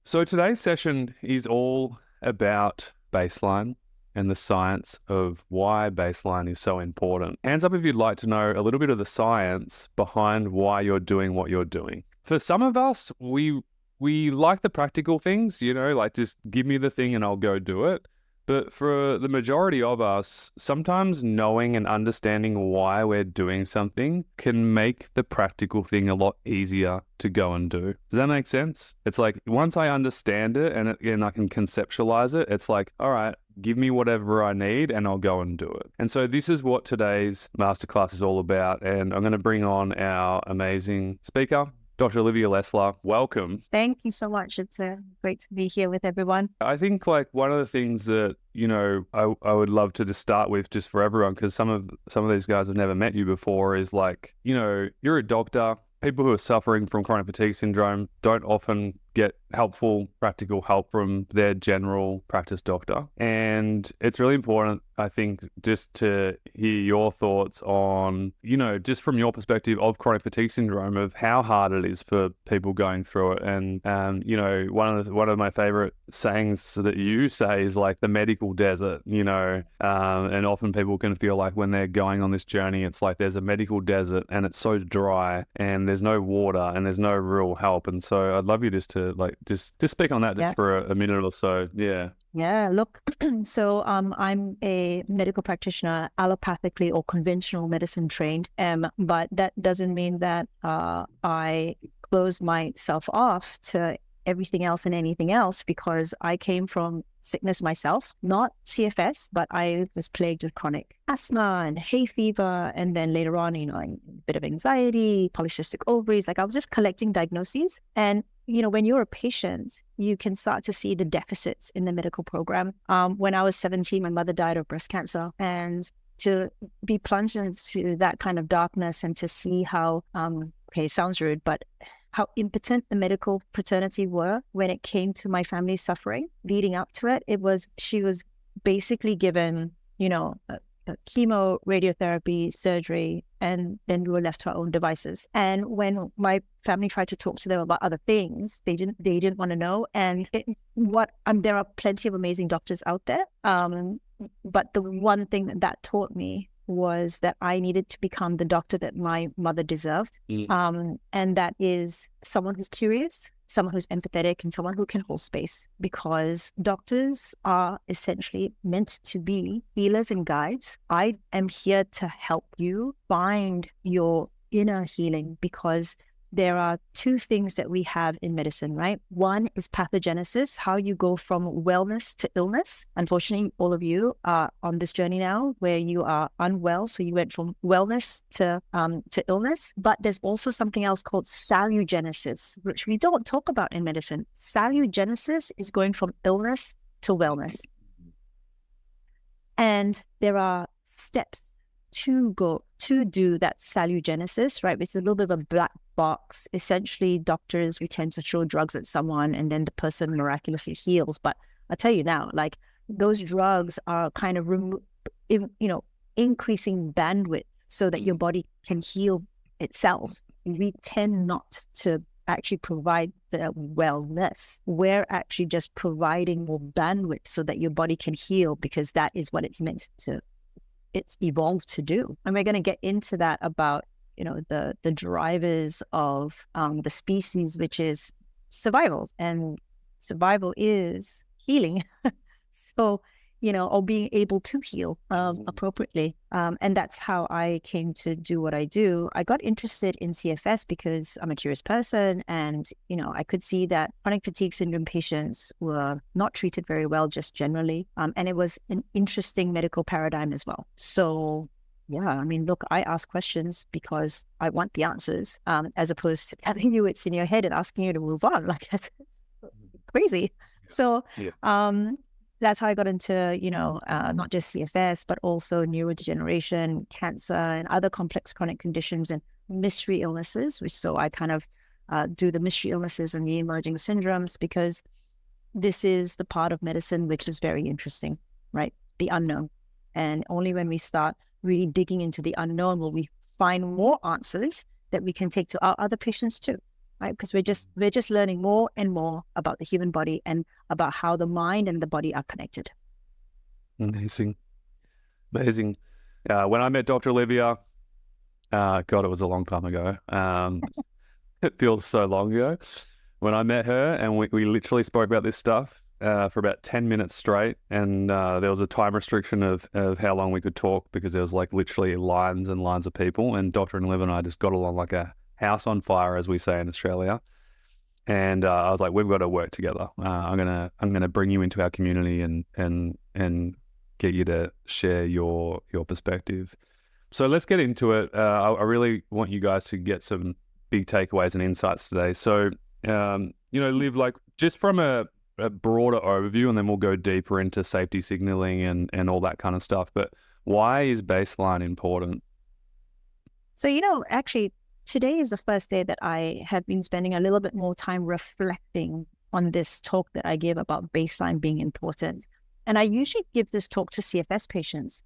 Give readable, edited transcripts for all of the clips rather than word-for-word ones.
So today's session is all about baseline and the science of why baseline is so important. Hands up if you'd like to know a little bit of the science behind why you're doing what you're doing. For some of us, we like the practical things, like just give me the thing and I'll go do it. But for the majority of us, sometimes knowing and understanding why we're doing something can make the practical thing a lot easier to go and do. Does that make sense? It's like once I understand it and I can conceptualize it, it's like, all right, give me whatever I need and I'll go and do it. And so this is what today's masterclass is all about. And I'm going to bring on our amazing speaker, Dr. Olivia Lesler. Welcome. Thank you so much. It's great to be here with everyone. I think like one of the things that, I would love to just start with just for everyone, because some of these guys have never met you before, is like, you're a doctor. People who are suffering from chronic fatigue syndrome don't often get helpful, practical help from their general practice doctor. And it's really important, I think, just to hear your thoughts on, just from your perspective of chronic fatigue syndrome, of how hard it is for people going through it. And, one of my favorite sayings that you say is like the medical desert, and often people can feel like when they're going on this journey, it's like there's a medical desert and it's so dry and there's no water and there's no real help. And so I'd love you just to just speak on that just for a minute or so. Yeah, look, so I'm a medical practitioner, allopathically or conventional medicine trained, but that doesn't mean that I close myself off to everything else and anything else, because I came from sickness myself, not CFS, but I was plagued with chronic asthma and hay fever. And then later on, a bit of anxiety, polycystic ovaries. Like I was just collecting diagnoses. And, when you're a patient, you can start to see the deficits in the medical program. When I was 17, my mother died of breast cancer. And to be plunged into that kind of darkness and to see how, it sounds rude, but how impotent the medical fraternity were when it came to my family's suffering leading up to it. She was basically given, chemo, radiotherapy, surgery, and then we were left to our own devices. And when my family tried to talk to them about other things, they didn't want to know. And there are plenty of amazing doctors out there. But the one thing that taught me was that I needed to become the doctor that my mother deserved. And that is someone who's curious, someone who's empathetic, and someone who can hold space, because doctors are essentially meant to be healers and guides. I am here to help you find your inner healing, because there are two things that we have in medicine, right? One is pathogenesis, how you go from wellness to illness. Unfortunately, all of you are on this journey now where you are unwell. So you went from wellness to illness. But there's also something else called SaluGenesis, which we don't talk about in medicine. SaluGenesis is going from illness to wellness. And there are steps to do that SaluGenesis, right? It's a little bit of a black box. Essentially, doctors, we tend to throw drugs at someone and then the person miraculously heals. But I'll tell you now, like those drugs are kind of, increasing bandwidth so that your body can heal itself. We tend not to actually provide the wellness. We're actually just providing more bandwidth so that your body can heal, because that is what it's meant to. It's evolved to do. And we're going to get into that about, the drivers of the species, which is survival. And survival is healing. So, or being able to heal appropriately. And that's how I came to do what I do. I got interested in CFS because I'm a curious person. And, I could see that chronic fatigue syndrome patients were not treated very well, just generally. And it was an interesting medical paradigm as well. So, yeah, look, I ask questions because I want the answers, as opposed to telling you it's in your head and asking you to move on. Like, that's crazy. So, that's how I got into, not just CFS, but also neurodegeneration, cancer, and other complex chronic conditions and mystery illnesses, so I kind of do the mystery illnesses and the emerging syndromes, because this is the part of medicine which is very interesting, right? The unknown. And only when we start really digging into the unknown will we find more answers that we can take to our other patients too. right? Because we're just learning more and more about the human body and about how the mind and the body are connected. Amazing. When I met Dr. Olivia, God, it was a long time ago. It feels so long ago. When I met her, and we literally spoke about this stuff for about 10 minutes straight, and there was a time restriction of how long we could talk because there was like literally lines and lines of people, and Dr. Olivia and I just got along like a house on fire, as we say in Australia. And I was like, we've got to work together. I'm gonna bring you into our community and get you to share your perspective. So let's get into it. I really want you guys to get some big takeaways and insights today. So, Liv, like just from a broader overview, and then we'll go deeper into safety signaling and all that kind of stuff. But why is baseline important? So, actually, today is the first day that I have been spending a little bit more time reflecting on this talk that I gave about baseline being important. And I usually give this talk to CFS patients.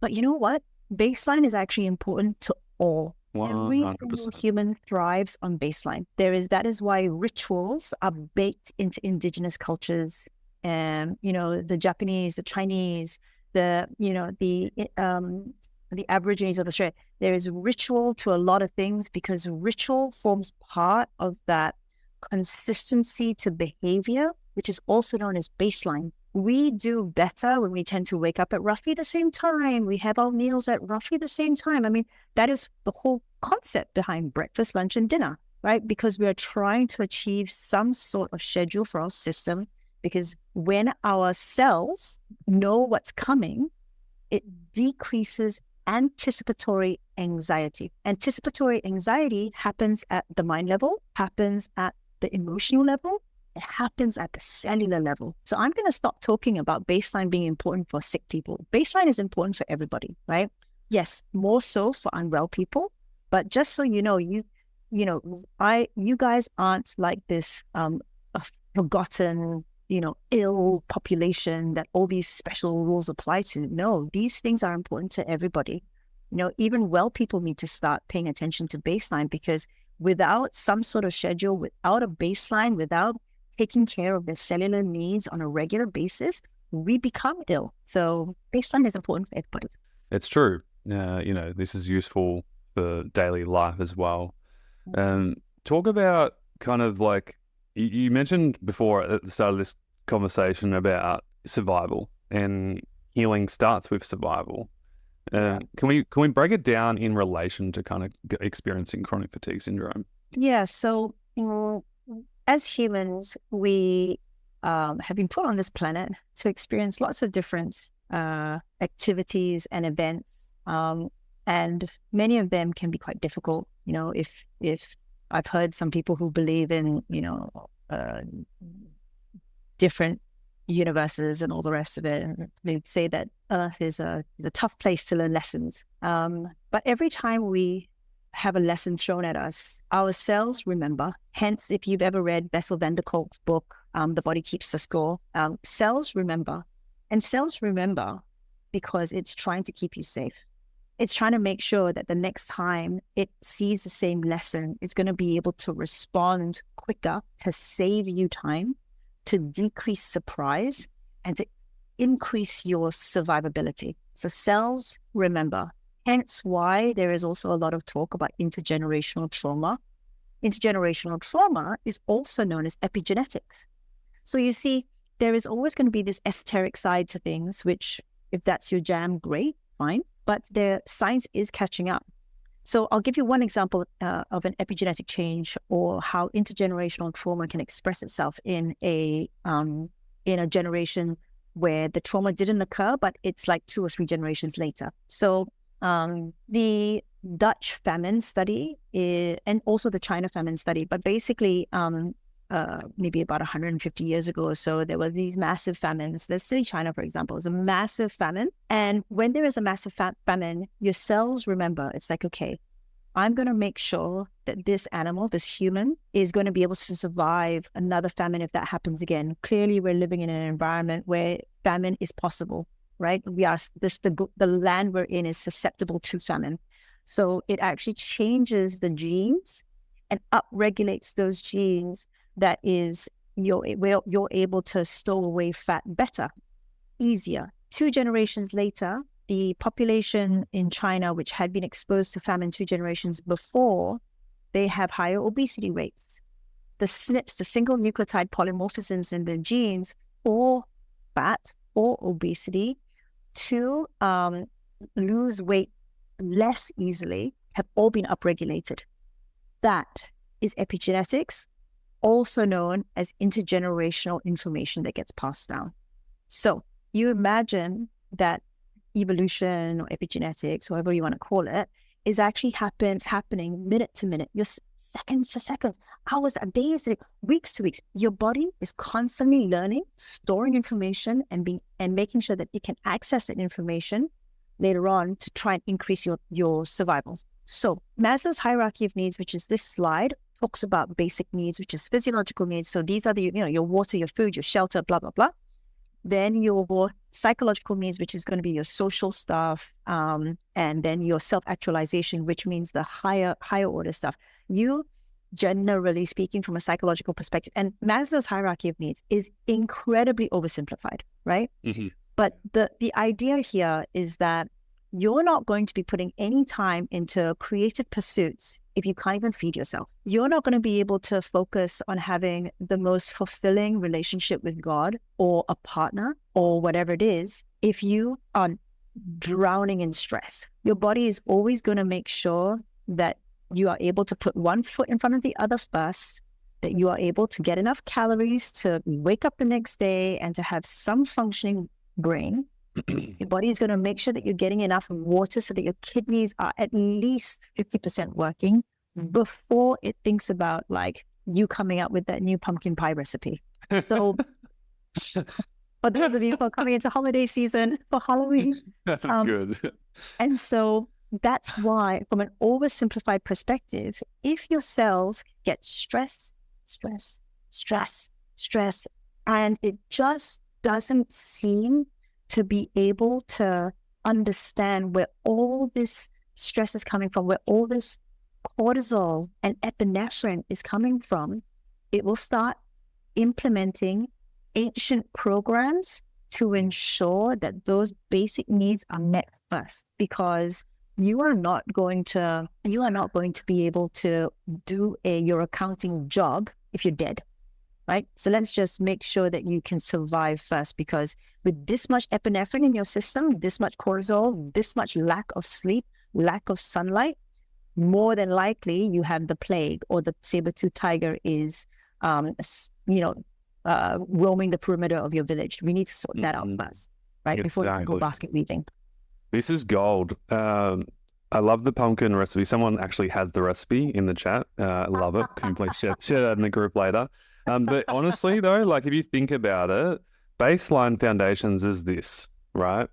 But you know what? Baseline is actually important to all. 100%. Every single human thrives on baseline. That is why rituals are baked into indigenous cultures. And, the Japanese, the Chinese, the Aborigines of Australia. There is ritual to a lot of things because ritual forms part of that consistency to behavior, which is also known as baseline. We do better when we tend to wake up at roughly the same time. We have our meals at roughly the same time. I mean, that is the whole concept behind breakfast, lunch, and dinner, right? Because we are trying to achieve some sort of schedule for our system. Because when our cells know what's coming, it decreases anticipatory anxiety. Anticipatory anxiety happens at the mind level, happens at the emotional level, it happens at the cellular level. So I'm going to stop talking about baseline being important for sick people. Baseline is important for everybody, right? Yes, more so for unwell people. But just so you know, you guys aren't like this forgotten, ill population that all these special rules apply to. No, these things are important to everybody. Even well people need to start paying attention to baseline, because without some sort of schedule, without a baseline, without taking care of their cellular needs on a regular basis, we become ill. So baseline is important for everybody. It's true. This is useful for daily life as well. Talk about kind of like, you mentioned before at the start of this conversation about survival, and healing starts with survival. Can we break it down in relation to kind of experiencing chronic fatigue syndrome? Yeah. So as humans, we have been put on this planet to experience lots of different activities and events, and many of them can be quite difficult. If I've heard some people who believe in different universes and all the rest of it, and they say that Earth is a tough place to learn lessons. But every time we have a lesson thrown at us, our cells remember. Hence, if you've ever read Bessel van der Kolk's book, The Body Keeps the Score, cells remember. And cells remember because it's trying to keep you safe. It's trying to make sure that the next time it sees the same lesson, it's going to be able to respond quicker, to save you time, to decrease surprise, and to increase your survivability. So cells remember. Hence why there is also a lot of talk about intergenerational trauma. Intergenerational trauma is also known as epigenetics. So you see, there is always going to be this esoteric side to things, which if that's your jam, great, fine. But the science is catching up. So I'll give you one example of an epigenetic change, or how intergenerational trauma can express itself in a generation where the trauma didn't occur, but it's like 2 or 3 generations later. So the Dutch famine study and also the China famine study, but basically maybe about 150 years ago or so, there were these massive famines. Let's say China, for example, is a massive famine. And when there is a massive famine, your cells remember. It's like, okay, I'm going to make sure that this animal, this human, is going to be able to survive another famine if that happens again. Clearly, we're living in an environment where famine is possible, right? The land we're in is susceptible to famine. So it actually changes the genes and upregulates those genes, that is, you're able to store away fat better, easier. 2 generations later, the population in China, which had been exposed to famine 2 generations before, they have higher obesity rates. The SNPs, the single nucleotide polymorphisms in the genes for fat or obesity to lose weight less easily have all been upregulated. That is epigenetics, also known as intergenerational information that gets passed down. So you imagine that evolution or epigenetics, whatever you want to call it, is actually happening minute to minute. You're seconds to seconds, hours, days, weeks to weeks. Your body is constantly learning, storing information, and making sure that it can access that information later on to try and increase your survival. So Maslow's hierarchy of needs, which is this slide, talks about basic needs, which is physiological needs. So these are your water, your food, your shelter, blah, blah, blah. Then your psychological needs, which is going to be your social stuff, and then your self-actualization, which means the higher order stuff. You, generally speaking, from a psychological perspective, and Maslow's hierarchy of needs is incredibly oversimplified, right? Mm-hmm. But the idea here is that you're not going to be putting any time into creative pursuits if you can't even feed yourself. You're not going to be able to focus on having the most fulfilling relationship with God or a partner or whatever it is if you are drowning in stress. Your body is always going to make sure that you are able to put one foot in front of the other first, that you are able to get enough calories to wake up the next day and to have some functioning brain. Your body is going to make sure that you're getting enough water so that your kidneys are at least 50% working before it thinks about like you coming up with that new pumpkin pie recipe. So for those of you who are coming into holiday season for Halloween. That's good. And so that's why, from an oversimplified perspective, if your cells get stress, and it just doesn't seem to be able to understand where all this stress is coming from, where all this cortisol and epinephrine is coming from, it will start implementing ancient programs to ensure that those basic needs are met first, because you are not going to be able to do your accounting job if you're dead. Right? So let's just make sure that you can survive first, because with this much epinephrine in your system, this much cortisol, this much lack of sleep, lack of sunlight, more than likely you have the plague, or the saber-toothed tiger is, roaming the perimeter of your village. We need to sort that out first, right? Before you can go basket weaving. This is gold. I love the pumpkin recipe. Someone actually has the recipe in the chat. I love it. Can you please share that in the group later? But honestly, though, like if you think about it, baseline foundations is this, right?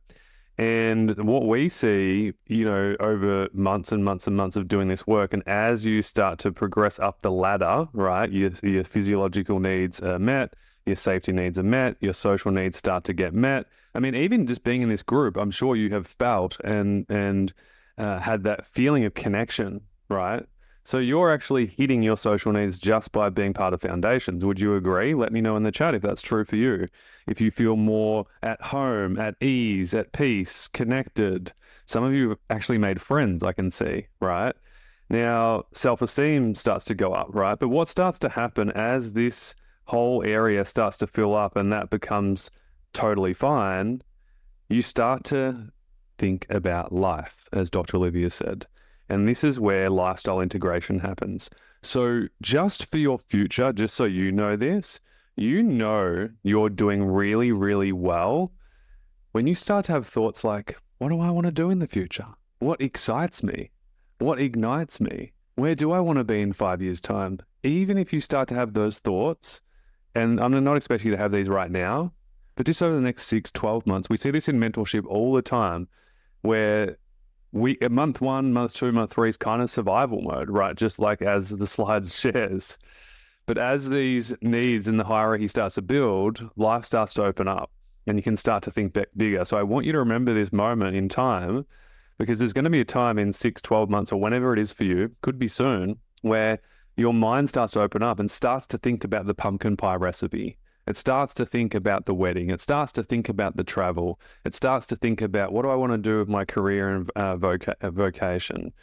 And what we see, over months and months and months of doing this work, and as you start to progress up the ladder, right, your physiological needs are met, your safety needs are met, your social needs start to get met. I mean, even just being in this group, I'm sure you have felt and had that feeling of connection, right? So you're actually hitting your social needs just by being part of Foundations. Would you agree? Let me know in the chat if that's true for you. If you feel more at home, at ease, at peace, connected. Some of you have actually made friends, I can see, right? Now, self-esteem starts to go up, right? But what starts to happen as this whole area starts to fill up and that becomes totally fine, you start to think about life, as Dr. Olivia said. And this is where lifestyle integration happens. So just for your future, just so you know this, you're doing really, really well when you start to have thoughts like, what do I want to do in the future? What excites me? What ignites me? Where do I want to be in 5 years' time? Even if you start to have those thoughts, and I'm not expecting you to have these right now, but just over the next 6-12 months, we see this in mentorship all the time, where month 1, month 2, month 3 is kind of survival mode, right? Just like as the slide shares. But as these needs in the hierarchy starts to build, life starts to open up and you can start to think bigger. So I want you to remember this moment in time, because there's going to be a time in 6-12 months or whenever it is for you, could be soon, where your mind starts to open up and starts to think about the pumpkin pie recipe. It starts to think about the wedding. It starts to think about the travel. It starts to think about, what do I want to do with my career and vocation?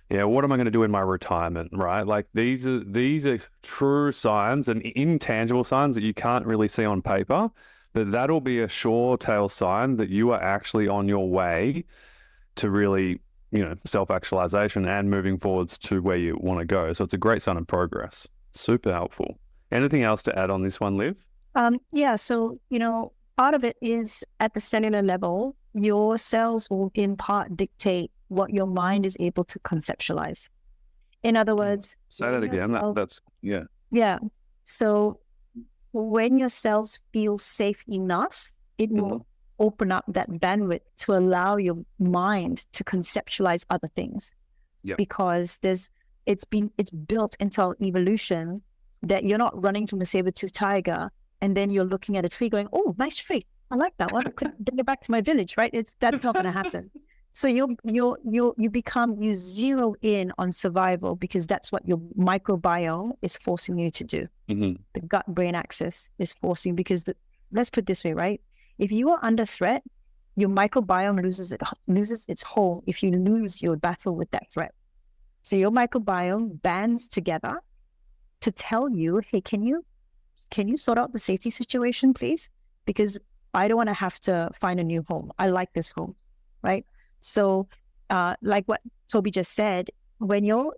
Yeah, what am I going to do in my retirement, right? Like these are true signs and intangible signs that you can't really see on paper, but that'll be a sure tale sign that you are actually on your way to really, self-actualization and moving forwards to where you want to go. So it's a great sign of progress. Super helpful. Anything else to add on this one, Liv? Yeah, so, part of it is at the cellular level, your cells will in part dictate what your mind is able to conceptualize. In other words, say that again. Yeah. Yeah. So when your cells feel safe enough, it will open up that bandwidth to allow your mind to conceptualize other things. Yeah. Because it's built into our evolution that you're not running from a saber-toothed tiger and then you're looking at a tree going, oh, nice tree. I like that one. I could bring it back to my village, right? That's not going to happen. So you zero in on survival because that's what your microbiome is forcing you to do. Mm-hmm. The gut-brain axis is forcing, because let's put it this way, right? If you are under threat, your microbiome loses its hold if you lose your battle with that threat. So your microbiome bands together to tell you, hey, can you sort out the safety situation, please? Because I don't want to have to find a new home. I like this home, right? So, like what Toby just said, when you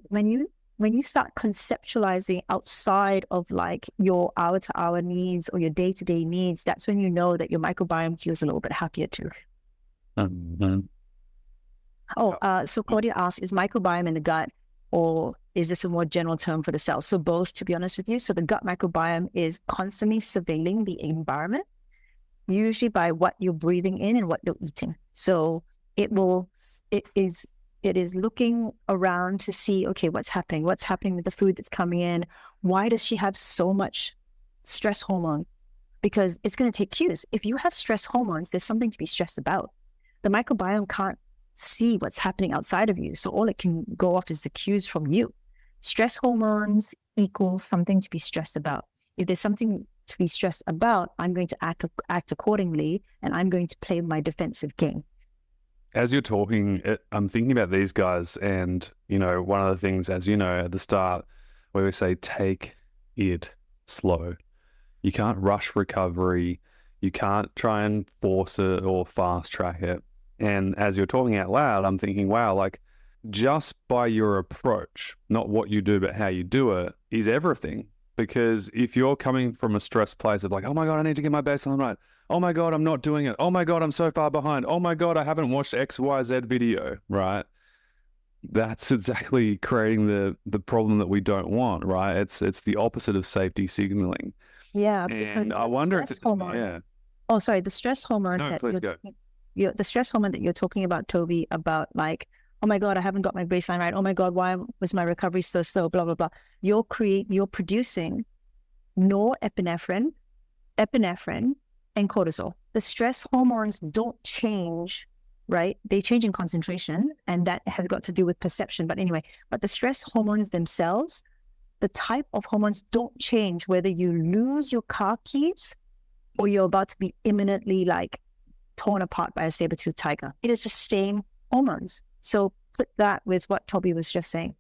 start conceptualizing outside of like your hour-to-hour needs or your day-to-day needs, that's when you know that your microbiome feels a little bit happier too. Mm-hmm. So Claudia asks, is microbiome in the gut, or is this a more general term for the cells? So both, to be honest with you. So the gut microbiome is constantly surveilling the environment, usually by what you're breathing in and what you're eating. So it is looking around to see, okay, what's happening with the food that's coming in. Why does she have so much stress hormone? Because it's going to take cues. If you have stress hormones, there's something to be stressed about. The microbiome can't see what's happening outside of you. So all it can go off is the cues from you. Stress hormones equals something to be stressed about. If there's something to be stressed about, I'm going to act accordingly, and I'm going to play my defensive game. As you're talking, I'm thinking about these guys, and, one of the things, as you know, at the start, where we say, take it slow. You can't rush recovery. You can't try and force it or fast track it. And as you're talking out loud, I'm thinking, wow, like just by your approach, not what you do, but how you do it, is everything. Because if you're coming from a stress place of like, oh my God, I need to get my baseline right. Oh my God, I'm not doing it. Oh my God, I'm so far behind. Oh my God, I haven't watched XYZ video, right? That's exactly creating the problem that we don't want, right? It's the opposite of safety signaling. Yeah. And I wonder if Oh, sorry, the stress hormone the stress hormone that you're talking about, Toby, about like, oh my God, I haven't got my baseline right. Oh my God, why was my recovery so slow? Blah, blah, blah. You're producing norepinephrine, epinephrine, and cortisol. The stress hormones don't change, right? They change in concentration, and that has got to do with perception. But anyway, the stress hormones themselves, the type of hormones don't change whether you lose your car keys or you're about to be imminently like torn apart by a saber-toothed tiger. It is the same hormones. So put that with what Toby was just saying.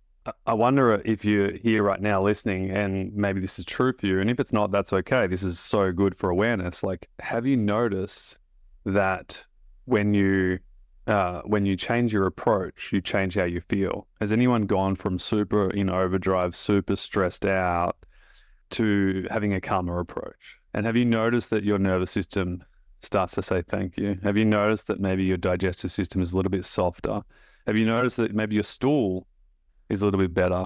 I wonder if you're here right now listening and maybe this is true for you. And if it's not, that's okay. This is so good for awareness. Like, have you noticed that when you change your approach, you change how you feel? Has anyone gone from super in overdrive, super stressed out to having a calmer approach? And have you noticed that your nervous system starts to say thank you? Have you noticed that maybe your digestive system is a little bit softer? Have you noticed that maybe your stool is a little bit better?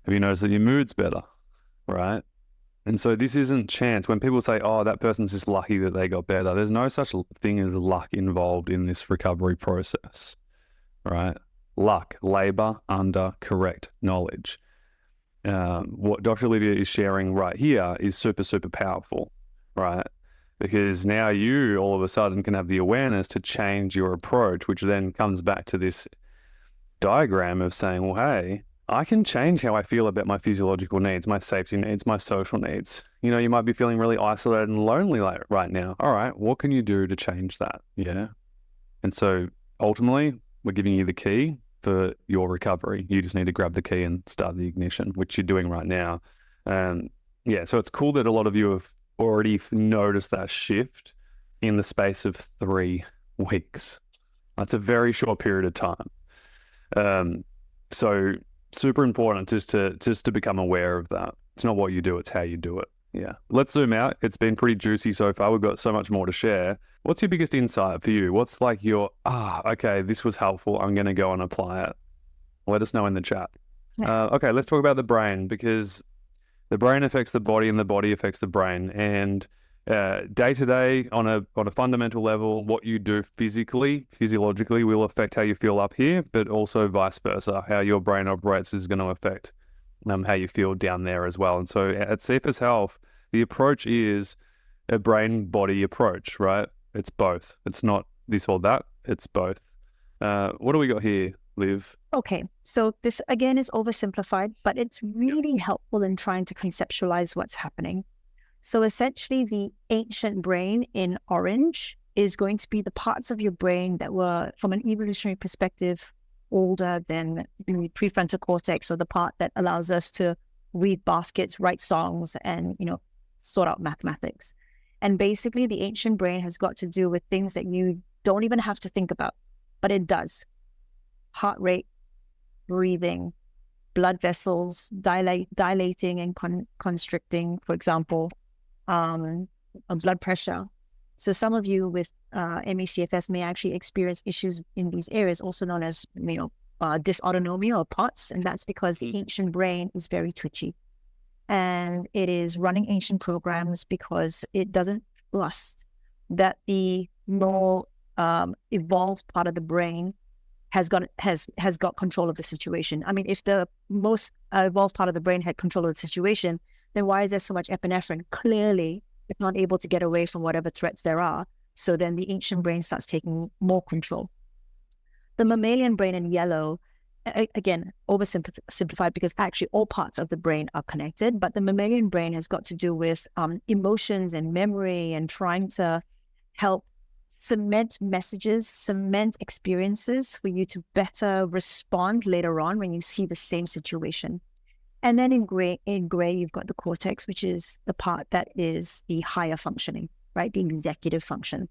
Have you noticed that your mood's better, right? And so this isn't chance. When people say, oh, that person's just lucky that they got better, there's no such thing as luck involved in this recovery process, right? Luck, labor under correct knowledge. What Dr. Olivia is sharing right here is super, super powerful, right? Because now you all of a sudden can have the awareness to change your approach, which then comes back to this diagram of saying, well, hey, I can change how I feel about my physiological needs, my safety needs, my social needs. You know, you might be feeling really isolated and lonely like right now. All right, what can you do to change that? Yeah. And so ultimately, we're giving you the key for your recovery. You just need to grab the key and start the ignition, which you're doing right now. Yeah, so it's cool that a lot of you have already noticed that shift in the space of 3 weeks. That's a very short period of time. So super important just to become aware of that. It's not what you do, it's how you do it. Yeah. Let's zoom out. It's been pretty juicy so far. We've got so much more to share. What's your biggest insight for you? What's like your, okay, this was helpful. I'm going to go and apply it. Let us know in the chat. Okay, let's talk about the brain, because the brain affects the body and the body affects the brain. And day to day, on a fundamental level, what you do physiologically will affect how you feel up here, but also vice versa. How your brain operates is going to affect how you feel down there as well. And so at CFS Health, the approach is a brain-body approach, right? It's both. It's not this or that. It's both. What do we got here, Liv? Okay, so this again is oversimplified, but it's really helpful in trying to conceptualize what's happening. So essentially, the ancient brain in orange is going to be the parts of your brain that were, from an evolutionary perspective, older than the prefrontal cortex, or the part that allows us to weave baskets, write songs, and sort out mathematics. And basically, the ancient brain has got to do with things that you don't even have to think about, but it does. Heart rate, breathing, blood vessels dilating and constricting, for example, blood pressure. So some of you with ME/CFS may actually experience issues in these areas, also known as dysautonomia or POTS, and that's because the ancient brain is very twitchy, and it is running ancient programs because it doesn't trust that the more evolved part of the brain has got control of the situation. I mean, if the most evolved part of the brain had control of the situation, then why is there so much epinephrine? Clearly, it's not able to get away from whatever threats there are. So then the ancient brain starts taking more control. The mammalian brain in yellow, again, oversimplified because actually all parts of the brain are connected, but the mammalian brain has got to do with emotions and memory and trying to help cement messages, cement experiences for you to better respond later on when you see the same situation. And then in gray, you've got the cortex, which is the part that is the higher functioning, right? The executive function.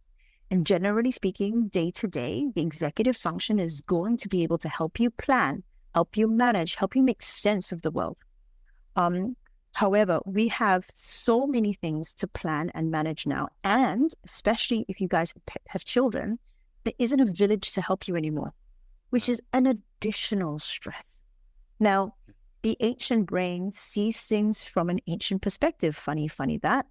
And generally speaking, day to day, the executive function is going to be able to help you plan, help you manage, help you make sense of the world. However, we have so many things to plan and manage now. And especially if you guys have children, there isn't a village to help you anymore, which is an additional stress. Now, the ancient brain sees things from an ancient perspective, funny that.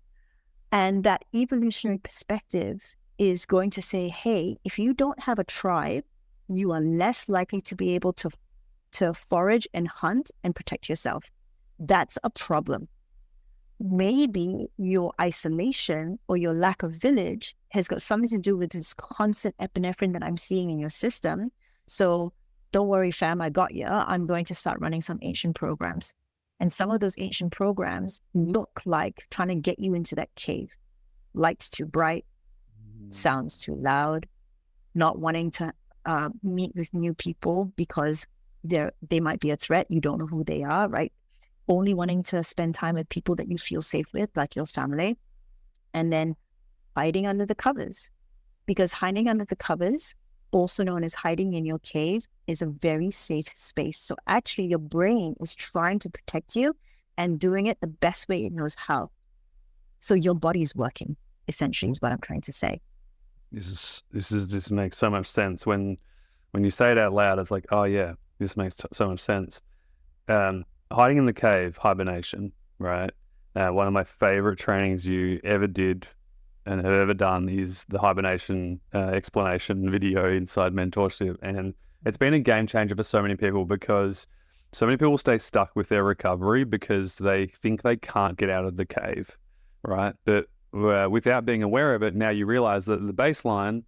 And that evolutionary perspective is going to say, hey, if you don't have a tribe, you are less likely to be able to forage and hunt and protect yourself. That's a problem. Maybe your isolation or your lack of village has got something to do with this constant epinephrine that I'm seeing in your system. So don't worry, fam, I got you. I'm going to start running some ancient programs. And some of those ancient programs look like trying to get you into that cave. Lights too bright, sounds too loud, not wanting to meet with new people because they might be a threat. You don't know who they are, right? Only wanting to spend time with people that you feel safe with, like your family. And then hiding under the covers. Because hiding under the covers, also known as hiding in your cave, is a very safe space. So actually your brain is trying to protect you and doing it the best way it knows how. So your body is working, essentially, is what I'm trying to say. This just makes so much sense. When you say it out loud, it's like, oh yeah, this makes so much sense. Hiding in the cave, hibernation, right? One of my favorite trainings you ever did and have ever done is the hibernation explanation video inside mentorship. And it's been a game changer for so many people because so many people stay stuck with their recovery because they think they can't get out of the cave, right? But without being aware of it, now you realize that the baseline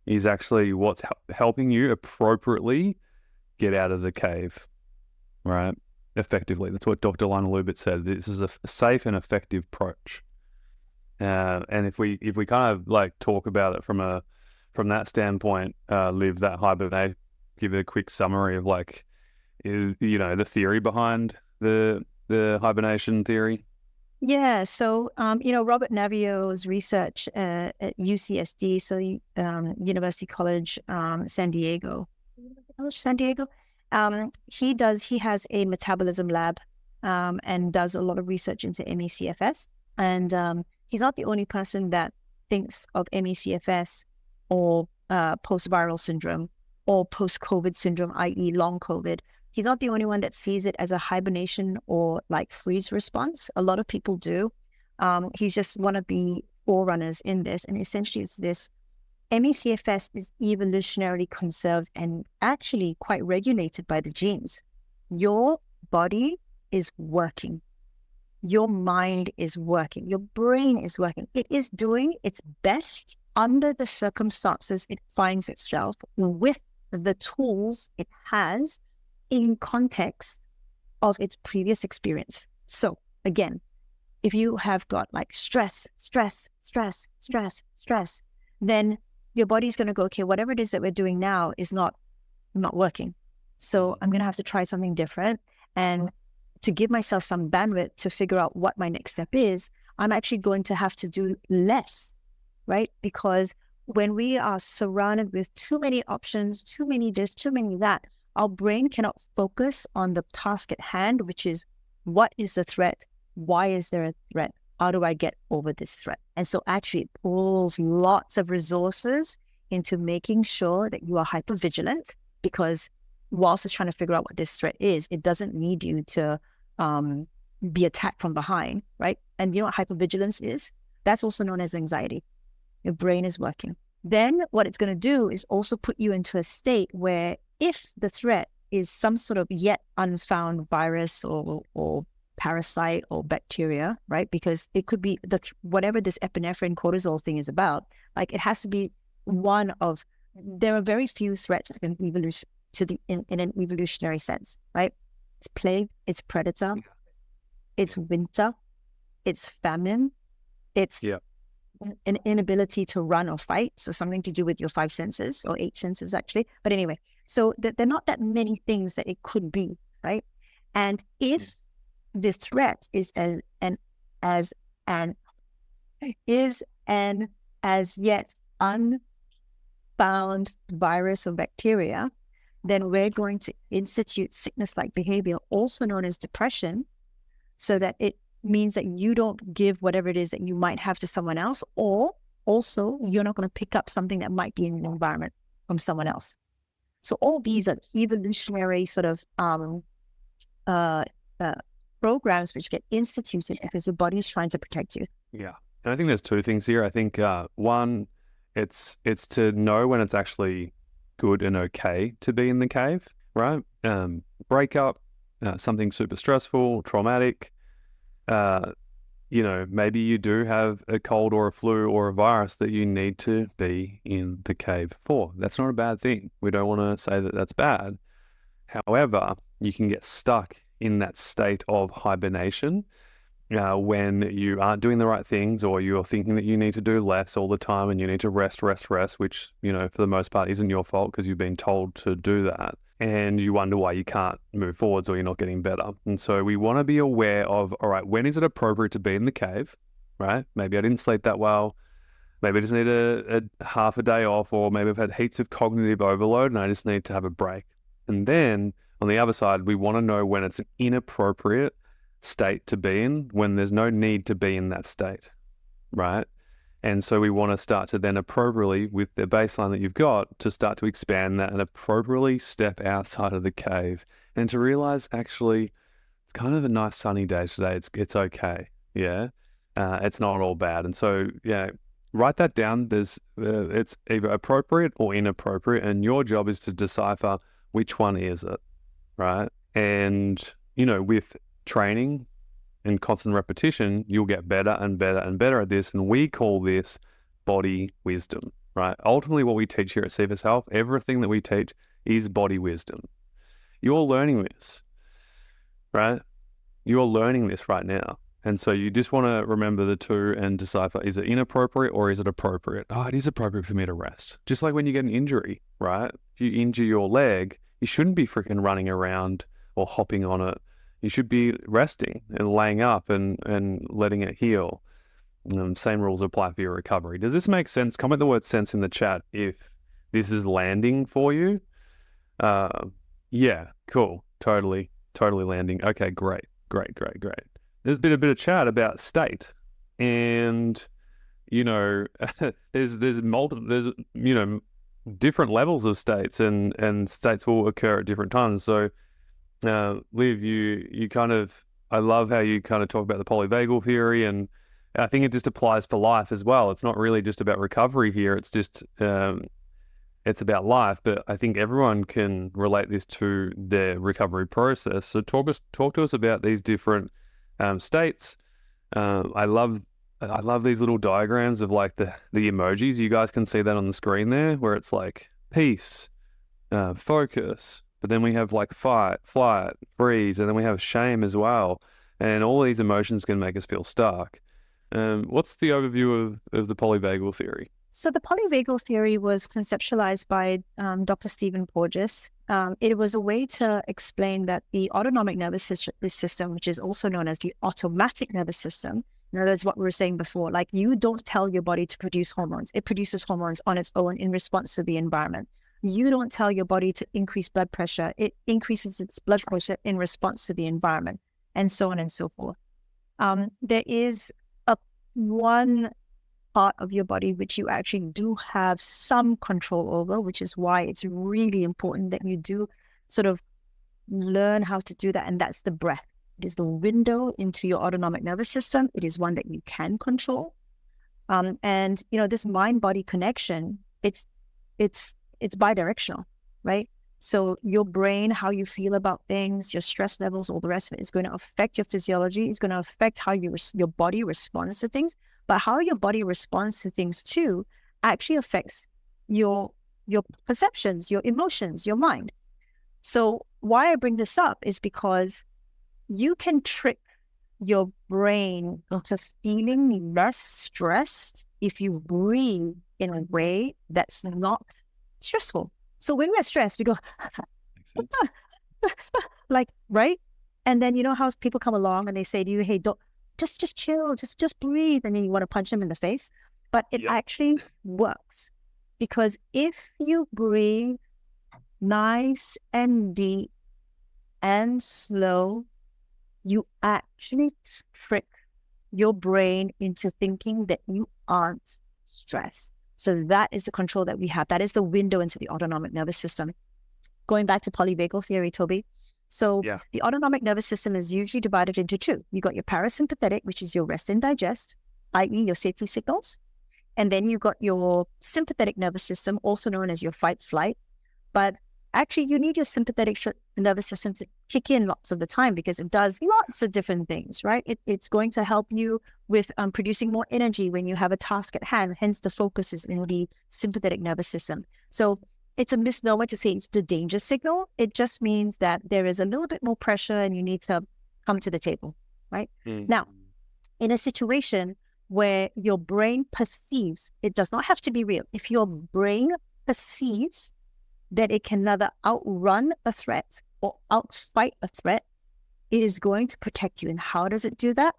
is actually what's helping you appropriately get out of the cave, right? effectively. That's what Dr. Lionel Lubitz said. This is a safe and effective approach. And if we kind of like talk about it from that standpoint, Liv, that hibernate, give it a quick summary of like, the theory behind the hibernation theory. Yeah, so Robert Navio's research at UCSD, so University College San Diego, he has a metabolism lab and does a lot of research into ME/CFS, and he's not the only person that thinks of ME/CFS or post-viral syndrome or post-COVID syndrome, i.e. long COVID. He's not the only one that sees it as a hibernation or like freeze response. A lot of people do. He's just one of the forerunners in this. And essentially it's this: ME/CFS is evolutionarily conserved and actually quite regulated by the genes. Your body is working. Your mind is working. Your brain is working. It is doing its best under the circumstances it finds itself with the tools it has in context of its previous experience. So again, if you have got like stress, then your body's going to go, okay, whatever it is that we're doing now is not working. So I'm going to have to try something different. And to give myself some bandwidth to figure out what my next step is, I'm actually going to have to do less, right? Because when we are surrounded with too many options, too many this, too many that, our brain cannot focus on the task at hand, which is, what is the threat? Why is there a threat? How do I get over this threat? And so actually it pulls lots of resources into making sure that you are hypervigilant, because whilst it's trying to figure out what this threat is, it doesn't need you to be attacked from behind, right? And you know what hypervigilance is? That's also known as anxiety. Your brain is working. Then what it's going to do is also put you into a state where if the threat is some sort of yet unfound virus or parasite or bacteria, right? Because it could be whatever this epinephrine cortisol thing is about, like it has to be one of, there are very few threats in evolution in an evolutionary sense, right? It's plague, it's predator, it's winter, it's famine, it's an inability to run or fight. So something to do with your 5 senses or 8 senses actually. But anyway, so there are not that many things that it could be, right? And if the threat is an as yet unfound virus or bacteria, then we're going to institute sickness-like behavior, also known as depression, so that it means that you don't give whatever it is that you might have to someone else, or also you're not going to pick up something that might be in the environment from someone else. So all these are evolutionary sort of programs which get instituted because your body is trying to protect you. Yeah. And I think there's 2 things here. I think one, it's to know when it's actually good and okay to be in the cave, right? Breakup, something super stressful, traumatic, maybe you do have a cold or a flu or a virus that you need to be in the cave for. That's not a bad thing. We don't want to say that that's bad. However, you can get stuck in that state of hibernation when you aren't doing the right things, or you're thinking that you need to do less all the time and you need to rest, which, for the most part isn't your fault because you've been told to do that. And you wonder why you can't move forwards or you're not getting better. And so we want to be aware of, all right, when is it appropriate to be in the cave, right? Maybe I didn't sleep that well. Maybe I just need a half a day off, or maybe I've had heaps of cognitive overload and I just need to have a break. And then on the other side, we want to know when it's an inappropriate state to be in, when there's no need to be in that state, right? And so we want to start to then appropriately, with the baseline that you've got, to start to expand that and appropriately step outside of the cave and to realize, actually, it's kind of a nice sunny day today. It's okay. Yeah. It's not all bad. And so, yeah, write that down. It's either appropriate or inappropriate. And your job is to decipher which one is it, right? And, with training and constant repetition, you'll get better and better and better at this. And we call this body wisdom, right? Ultimately, what we teach here at CFS Health, everything that we teach is body wisdom. You're learning this. right? You're learning this right now. And so you just want to remember the two and decipher, is it inappropriate or is it appropriate? Oh, it is appropriate for me to rest. Just like when you get an injury, right? If you injure your leg, you shouldn't be freaking running around or hopping on it. You should be resting and laying up and letting it heal. Same rules apply for your recovery. Does this make sense? Comment the word sense in the chat if this is landing for you. Yeah, cool. Totally landing. Okay, great. There's been a bit of chat about state, and there's different levels of states, and states will occur at different times. So, Liv, you kind of, I love how you kind of talk about the polyvagal theory, and I think it just applies for life as well. It's not really just about recovery here. It's just it's about life, but I think everyone can relate this to their recovery process. So talk to us about these different states. I love these little diagrams of like the emojis. You guys can see that on the screen there, where it's like peace, focus, but then we have like fight, flight, freeze, and then we have shame as well. And all these emotions can make us feel stuck. What's the overview of the polyvagal theory? So the polyvagal theory was conceptualized by Dr. Stephen Porges. It was a way to explain that the autonomic nervous system, which is also known as the automatic nervous system, in other words, what we were saying before, like you don't tell your body to produce hormones. It produces hormones on its own in response to the environment. You don't tell your body to increase blood pressure. It increases its blood pressure in response to the environment, and so on and so forth. There is one part of your body which you actually do have some control over, which is why it's really important that you do sort of learn how to do that, and that's the breath. It is the window into your autonomic nervous system. It is one that you can control, and this mind-body connection, it's bidirectional, right? So your brain, how you feel about things, your stress levels, all the rest of it is going to affect your physiology. It's going to affect how your body responds to things. But how your body responds to things too actually affects your perceptions, your emotions, your mind. So why I bring this up is because you can trick your brain into feeling less stressed if you breathe in a way that's not stressful. So when we're stressed, we go, like, right? And then you know how people come along and they say to you, hey, don't, just chill, just breathe. And then you want to punch them in the face. But it actually works, because if you breathe nice and deep and slow, you actually trick your brain into thinking that you aren't stressed. So that is the control that we have. That is the window into the autonomic nervous system. Going back to polyvagal theory, Toby. So the autonomic nervous system is usually divided into two. You got your parasympathetic, which is your rest and digest, i.e. your safety signals. And then you got your sympathetic nervous system, also known as your fight flight. But actually you need your sympathetic nervous system to kick in lots of the time, because it does lots of different things, right? It's going to help you with producing more energy when you have a task at hand. Hence the focus is in the sympathetic nervous system. So it's a misnomer to say it's the danger signal. It just means that there is a little bit more pressure and you need to come to the table, right? Now, in a situation where your brain perceives, it does not have to be real. If your brain perceives that it can neither outrun a threat or outfight a threat, it is going to protect you. And how does it do that?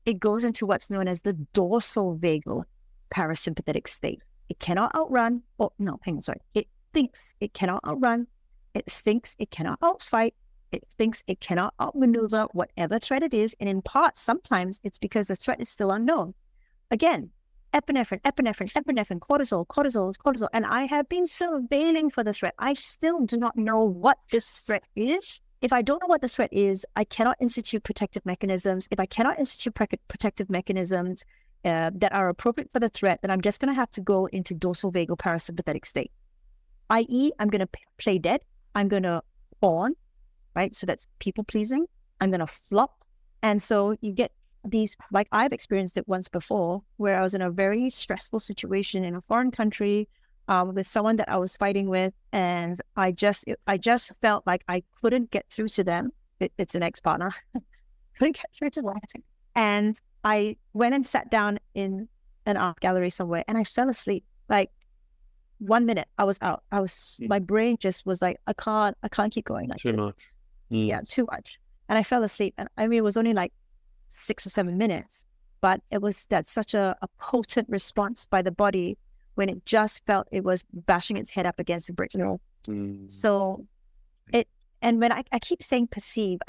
It goes into what's known as the dorsal vagal parasympathetic state. It cannot outrun, it thinks it cannot outrun, it thinks it cannot outfight, it thinks it cannot outmaneuver whatever threat it is. And in part, sometimes it's because the threat is still unknown. Again, epinephrine, cortisol. And I have been surveilling for the threat. I still do not know what this threat is. If I don't know what the threat is, I cannot institute protective mechanisms. If I cannot institute protective mechanisms that are appropriate for the threat, then I'm just going to have to go into dorsal vagal parasympathetic state. i.e., I'm going to play dead. I'm going to fawn, right? So that's people pleasing. I'm going to flop. And so you get these, like I've experienced it once before, where I was in a very stressful situation in a foreign country with someone that I was fighting with. And I just felt like I couldn't get through to them it's an ex-partner. Couldn't get through to lighting. And I went and sat down in an art gallery somewhere, and I fell asleep. Like 1 minute, I was out. My brain just was like, I can't keep going like Too this. much. Yeah, too much. And I fell asleep. And I mean, it was only like 6 or 7 minutes, but that's such a potent response by the body when it just felt it was bashing its head up against a brick wall. So and when I keep saying perceive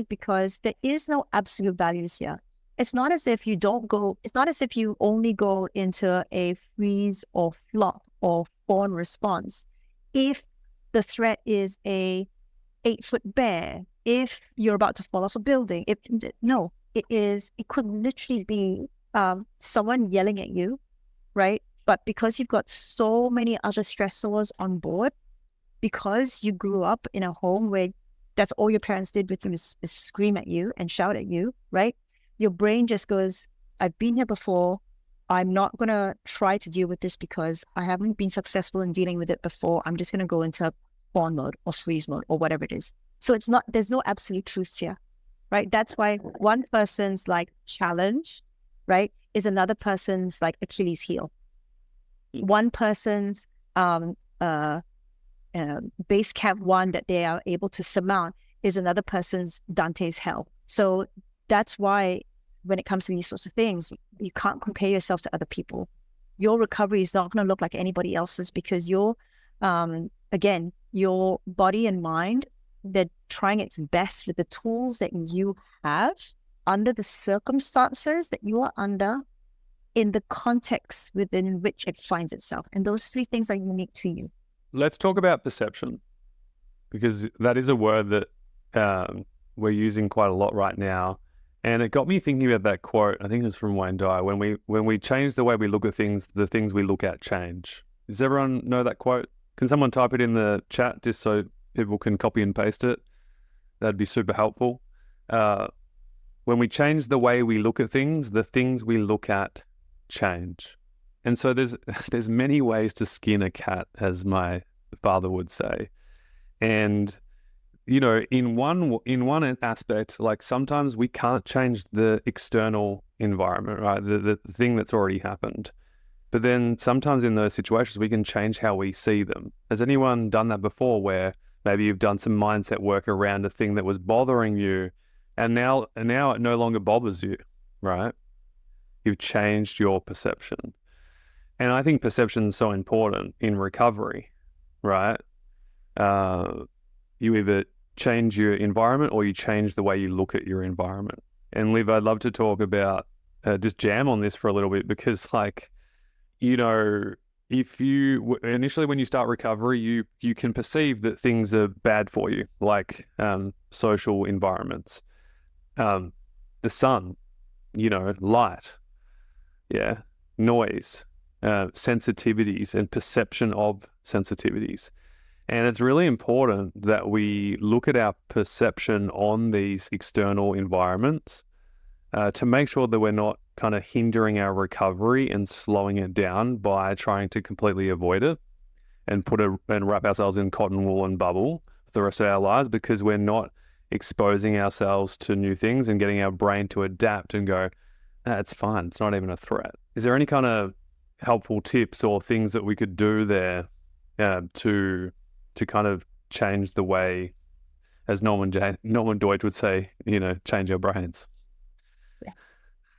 because there is no absolute values here. It's not as if it's not as if you only go into a freeze or flop or fawn response. If the threat is a 8-foot bear, if you're about to fall off a building, it could literally be someone yelling at you, right? But because you've got so many other stressors on board, because you grew up in a home where that's all your parents did with you is scream at you and shout at you, right? Your brain just goes, I've been here before. I'm not going to try to deal with this because I haven't been successful in dealing with it before. I'm just going to go into fawn mode or freeze mode or whatever it is. So there's no absolute truth here, right? That's why one person's like challenge, right, is another person's like Achilles heel. One person's base camp 1 that they are able to surmount is another person's Dante's hell. So that's why when it comes to these sorts of things, you can't compare yourself to other people. Your recovery is not going to look like anybody else's because again, your body and mind, they're trying its best with the tools that you have under the circumstances that you are under in the context within which it finds itself. And those 3 things are unique to you. Let's talk about perception, because that is a word that we're using quite a lot right now. And it got me thinking about that quote. I think it was from Wayne Dyer. When we change the way we look at things, the things we look at change. Does everyone know that quote? Can someone type it in the chat just so people can copy and paste it? That'd be super helpful. When we change the way we look at things, the things we look at change. And so there's many ways to skin a cat, as my father would say. And in one aspect, like sometimes we can't change the external environment, right? The thing that's already happened. But then sometimes in those situations, we can change how we see them. Has anyone done that before, where maybe you've done some mindset work around a thing that was bothering you, and now it no longer bothers you, right? You've changed your perception. And I think perception is so important in recovery, right? You either change your environment or you change the way you look at your environment. And Liv, I'd love to talk about, just jam on this for a little bit, because if you initially, when you start recovery, you can perceive that things are bad for you, like social environments, the sun, light, noise, sensitivities and perception of sensitivities. And it's really important that we look at our perception on these external environments to make sure that we're not kind of hindering our recovery and slowing it down by trying to completely avoid it and wrap ourselves in cotton wool and bubble for the rest of our lives, because we're not exposing ourselves to new things and getting our brain to adapt and go, it's fine, it's not even a threat. Is there any kind of helpful tips or things that we could do there to kind of change the way, as Norman Deutsch would say, change our brains? Yeah.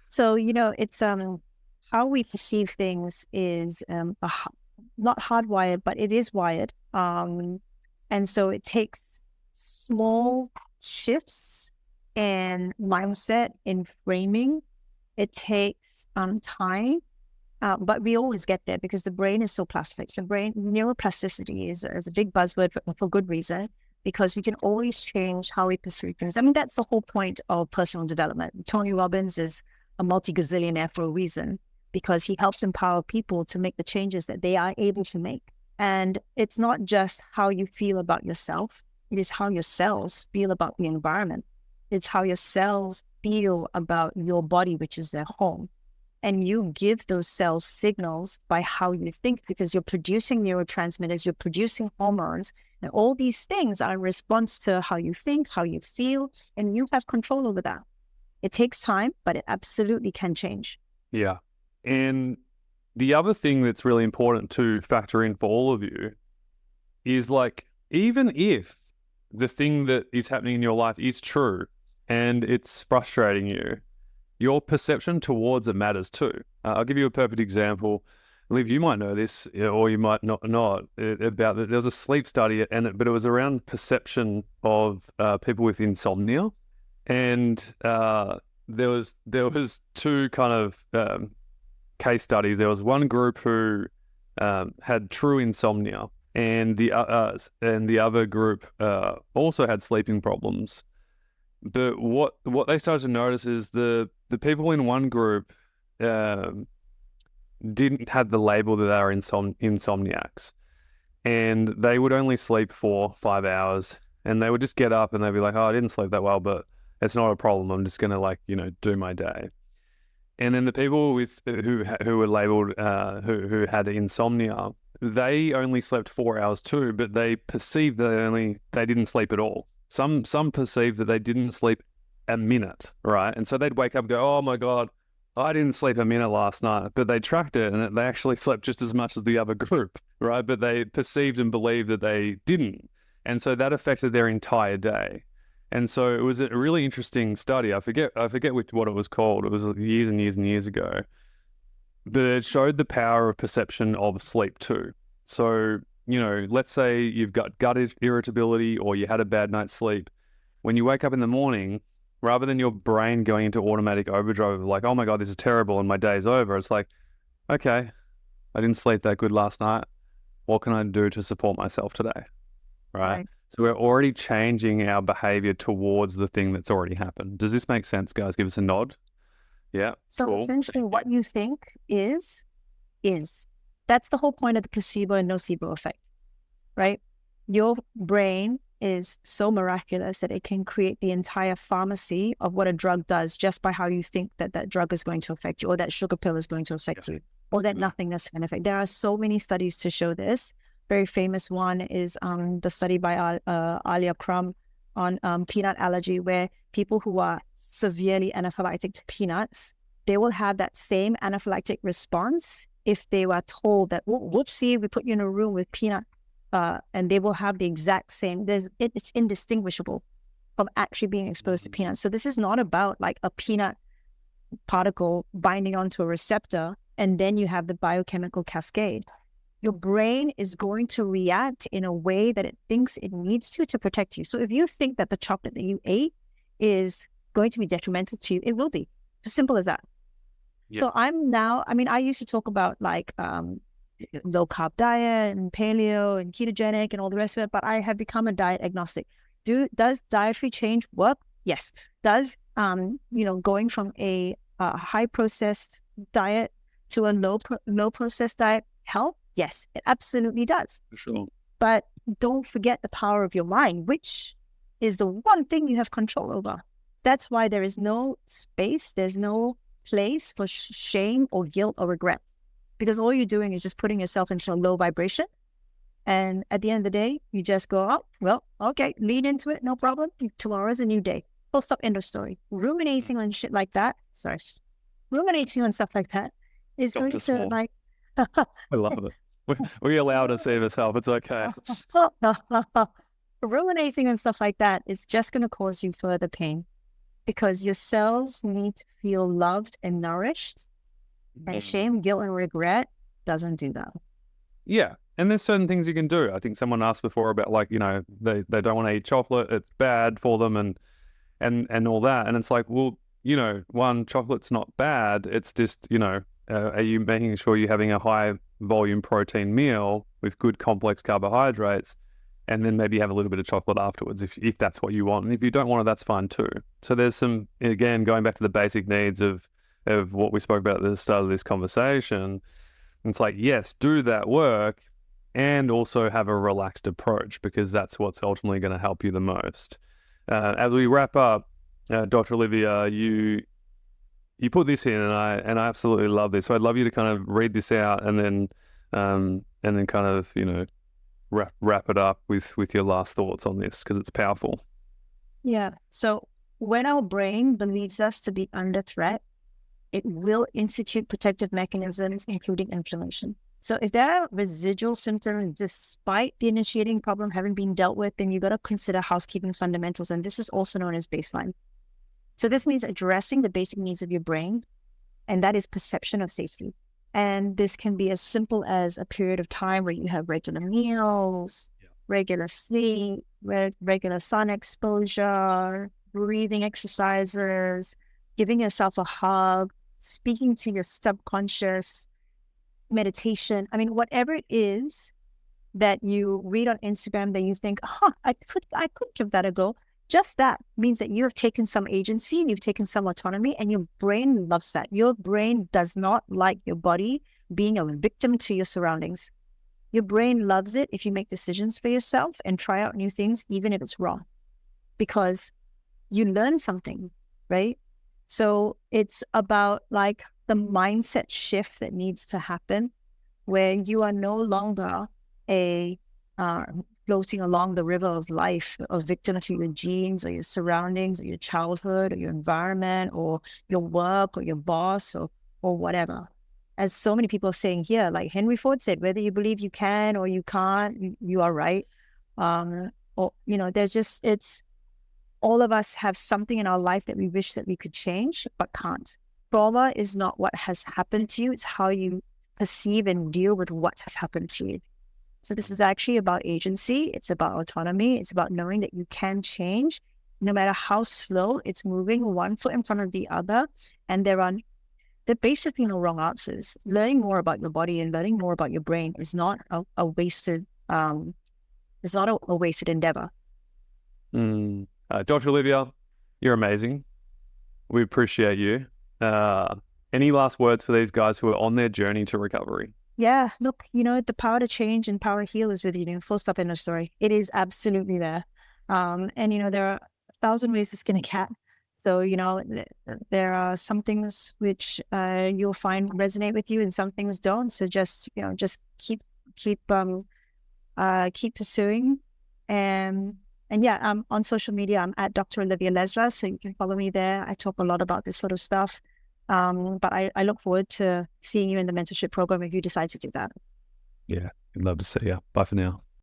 So, it's how we perceive things is not hardwired, but it is wired. And so it takes small shifts in mindset, in framing. It takes time. But we always get there because the brain is so plastic. The brain, neuroplasticity is a big buzzword for good reason, because we can always change how we perceive things. I mean, that's the whole point of personal development. Tony Robbins is a multi-gazillionaire for a reason, because he helps empower people to make the changes that they are able to make. And it's not just how you feel about yourself. It is how your cells feel about the environment. It's how your cells feel about your body, which is their home. and you give those cells signals by how you think, because you're producing neurotransmitters, you're producing hormones, and all these things are in response to how you think, how you feel, and you have control over that. It takes time, but it absolutely can change. Yeah. And the other thing that's really important to factor in for all of you is like, even if the thing that is happening in your life is true and it's frustrating you, your perception towards it matters too. I'll give you a perfect example. Liv, you might know this, or you might not, about that. There was a sleep study, but it was around perception of people with insomnia. And there was two kind of case studies. There was one group who had true insomnia, and the other group also had sleeping problems. But what they started to notice is the people in one group didn't have the label that they are insomniacs, and they would only sleep 4 or 5 hours, and they would just get up and they'd be like, "Oh, I didn't sleep that well, but it's not a problem. I'm just gonna do my day." And then the people who were labeled who had insomnia, they only slept 4 hours too, but they perceived that they didn't sleep at all. Some perceived that they didn't sleep a minute, right? And so they'd wake up and go, "Oh my God, I didn't sleep a minute last night," but they tracked it and they actually slept just as much as the other group, right? But they perceived and believed that they didn't. And so that affected their entire day. And so it was a really interesting study. I forget what it was called. It was years and years and years ago. But it showed the power of perception of sleep too. So, let's say you've got gut irritability or you had a bad night's sleep. When you wake up in the morning, rather than your brain going into automatic overdrive of like, "Oh my God, this is terrible and my day's over," it's like, "Okay, I didn't sleep that good last night. What can I do to support myself today?" Right? So we're already changing our behavior towards the thing that's already happened. Does this make sense, guys? Give us a nod. Yeah. So cool. Essentially what you think is. That's the whole point of the placebo and nocebo effect, right? Your brain is so miraculous that it can create the entire pharmacy of what a drug does just by how you think that drug is going to affect you, or that sugar pill is going to affect you, or that nothingness can affect. There are so many studies to show this. Very famous one is the study by Alia Crum on peanut allergy, where people who are severely anaphylactic to peanuts, they will have that same anaphylactic response if they were told that, "Whoopsie, we put you in a room with peanut," and they will have the exact same. It's indistinguishable from actually being exposed to peanuts. So this is not about like a peanut particle binding onto a receptor and then you have the biochemical cascade. Your brain is going to react in a way that it thinks it needs to protect you. So if you think that the chocolate that you ate is going to be detrimental to you, it will be. As simple as that. Yeah. So I used to talk about like low carb diet and paleo and ketogenic and all the rest of it, but I have become a diet agnostic. Does dietary change work? Yes. Does going from a high processed diet to a low processed diet help? Yes, it absolutely does. For sure. But don't forget the power of your mind, which is the one thing you have control over. That's why there is no space, there's no place for shame or guilt or regret, because all you're doing is just putting yourself into a low vibration. And at the end of the day, you just go, "Oh, well, okay, lean into it, no problem. Tomorrow's a new day." Full stop, end of story. Ruminating on shit like that, ruminating on stuff like that is going to like... I love it. We allow to save us help. It's okay. Ruminating and stuff like that is just going to cause you further pain, because your cells need to feel loved and nourished, and shame, guilt, and regret doesn't do that. Yeah. And there's certain things you can do. I think someone asked before about like, they don't want to eat chocolate. It's bad for them and all that. And it's like, well, one, chocolate's not bad. It's just, are you making sure you're having a high volume protein meal with good complex carbohydrates, and then maybe have a little bit of chocolate afterwards if that's what you want. And if you don't want it, that's fine too. So there's some, again, going back to the basic needs of what we spoke about at the start of this conversation. It's like, yes, do that work and also have a relaxed approach, because that's what's ultimately going to help you the most. As we wrap up, Dr. Olivia, you put this in, and I absolutely love this. So I'd love you to kind of read this out, and then kind of, you know, wrap it up with your last thoughts on this, because it's powerful. Yeah. So when our brain believes us to be under threat, it will institute protective mechanisms, including inflammation. So if there are residual symptoms despite the initiating problem having been dealt with, then you got to consider housekeeping fundamentals. And this is also known as baseline. So this means addressing the basic needs of your brain, and that is perception of safety. And this can be as simple as a period of time where you have regular meals, regular sleep, regular sun exposure, breathing exercises, giving yourself a hug, speaking to your subconscious, meditation. I mean, whatever it is that you read on Instagram that you think, I could give that a go. Just that means that you have taken some agency and you've taken some autonomy, and your brain loves that. Your brain does not like your body being a victim to your surroundings. Your brain loves it if you make decisions for yourself and try out new things, even if it's wrong, because you learn something, right? So it's about like the mindset shift that needs to happen, where you are no longer a floating along the river of life, a victim to your genes or your surroundings or your childhood or your environment or your work or your boss or whatever. As so many people are saying here, like Henry Ford said, whether you believe you can or you can't, you are right. Or, you know, it's all of us have something in our life that we wish that we could change, but can't. Trauma is not what has happened to you. It's how you perceive and deal with what has happened to you. So this is actually about agency. It's about autonomy. It's about knowing that you can change no matter how slow it's moving, one foot in front of the other. And there are basically no wrong answers. Learning more about your body and learning more about your brain is not a wasted, it's not a wasted endeavor. Dr. Olivia, you're amazing. We appreciate you. Any last words for these guys who are on their journey to recovery? Yeah, look, you know, the power to change and power to heal is with you. Full stop in the story. It is absolutely there. And, you know, there are 1,000 ways to skin a cat. So, you know, there are some things which you'll find resonate with you and some things don't. So just, you know, just keep pursuing. And yeah, on social media, I'm at Dr. Olivia Lesler. So you can follow me there. I talk a lot about this sort of stuff. But I look forward to seeing you in the mentorship program if you decide to do that. Yeah, I'd love to see you. Bye for now.